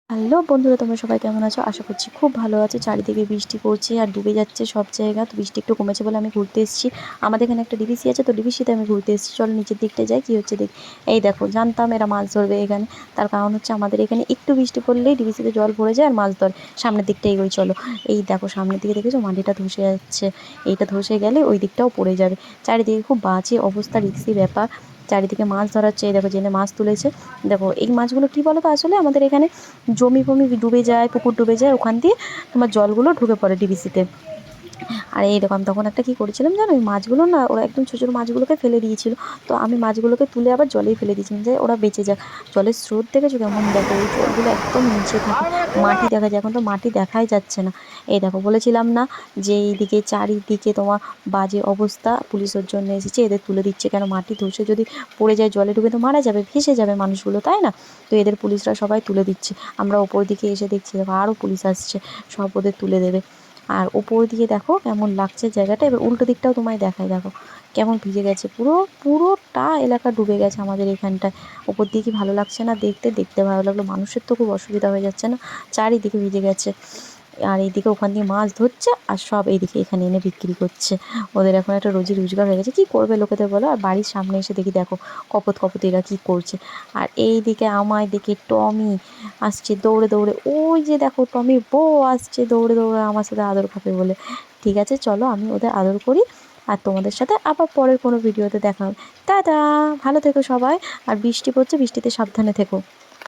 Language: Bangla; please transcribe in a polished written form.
হ্যালো বন্ধুরা, তোমরা সবাই কেমন আছো? আশা করছি খুব ভালো আছো। চারিদিকে বৃষ্টি পড়ছে আর ডুবে যাচ্ছে সব জায়গা। তো বৃষ্টি একটু কমেছে বলে আমি ঘুরতে এসেছি। আমাদের এখানে একটা ডিবিসি আছে, তো ডিবিসিতে আমি ঘুরতে এসেছি। চলো নিচের দিকটায় যাই, কি হচ্ছে দেখ। এই দেখো, জানতাম এরা মাছ ধরবে এখানে। তার কারণ হচ্ছে আমাদের এখানে একটু বৃষ্টি পড়লেই ডিবিসিতে জল ভরে যায় আর মাছ ধরে। সামনের দিকটা এগোই চলো। এই দেখো সামনের দিকে দেখেছো মাটিটা ধসে যাচ্ছে। এইটা ধসে গেলে ওই দিকটাও পড়ে যাবে। চারিদিকে খুব বাজে অবস্থা, রিক্সি ব্যাপার। চারিদিকে মাছ ধরাচ্ছে, এই দেখো জেলে মাছ তুলেছে। দেখো এই মাছগুলো কী বলো তো, আসলে আমাদের এখানে জমি ফমি ডুবে যায়, পুকুর ডুবে যায়, ওখান দিয়ে তোমার জলগুলো ঢুকে পড়ে ডিবিসিতে। আর এই দেখো আমি তখন একটা কী করেছিলাম জানো, ওই মাছগুলো না ওরা একদম ছোটো ছোটো মাছগুলোকে ফেলে দিয়েছিল। তো আমি মাছগুলোকে তুলে আবার জলেই ফেলে দিয়েছিলাম যে ওরা বেঁচে যাক। জলের স্রোত দেখেছো কেমন, দেখো ওই জলগুলো একদম নিচে থাকে, মাটি দেখা যায়, এখন তো মাটি দেখাই যাচ্ছে না। এই দেখো বলেছিলাম না যে এইদিকে চারিদিকে তোমার বাজে অবস্থা, পুলিশের জন্য এসেছে, এদের তুলে দিচ্ছে। কেন, মাটি ধসে যদি পড়ে যায় জলে ডুবে তো মারা যাবে, ভেসে যাবে মানুষগুলো, তাই না? তো এদের পুলিশরা সবাই তুলে দিচ্ছে। আমরা ওপর দিকে এসে দেখছি দেখো আরও পুলিশ আসছে, সব ওদের তুলে দেবে। আর ওপর দিয়ে দেখো কেমন লাগছে জায়গাটা। এবার উল্টো দিকটাও তোমায় দেখায়, দেখো কেমন ভিজে গেছে, পুরোটা এলাকা ডুবে গেছে আমাদের এখানটায়। ওপর দিয়ে কি ভালো লাগছে না দেখতে? দেখতে ভালো লাগলো, মানুষের তো খুব অসুবিধা হয়ে যাচ্ছে না, চারিদিকে ভিজে গেছে। আর এইদিকে ওখান দিয়ে মাছ ধরছে আর সব এইদিকে এখানে এনে বিক্রি করছে। ওদের এখন একটা রোজি রোজগার হয়ে গেছে, কী করবে লোকেদের বলো। আর বাড়ির সামনে এসে দেখি দেখো কপত কপত এরা কী করছে। আর এইদিকে আমায় দেখে টমি আসছে দৌড়ে দৌড়ে, ওই যে দেখো টমির বউ আসছে দৌড়ে দৌড়ে আমার সাথে আদর খাবে বলে। ঠিক আছে চলো আমি ওদের আদর করি, আর তোমাদের সাথে আবার পরের কোনো ভিডিওতে দেখা হবে। টাটা, ভালো থেকো সবাই। আর বৃষ্টি পড়ছে, বৃষ্টিতে সাবধানে থেকো।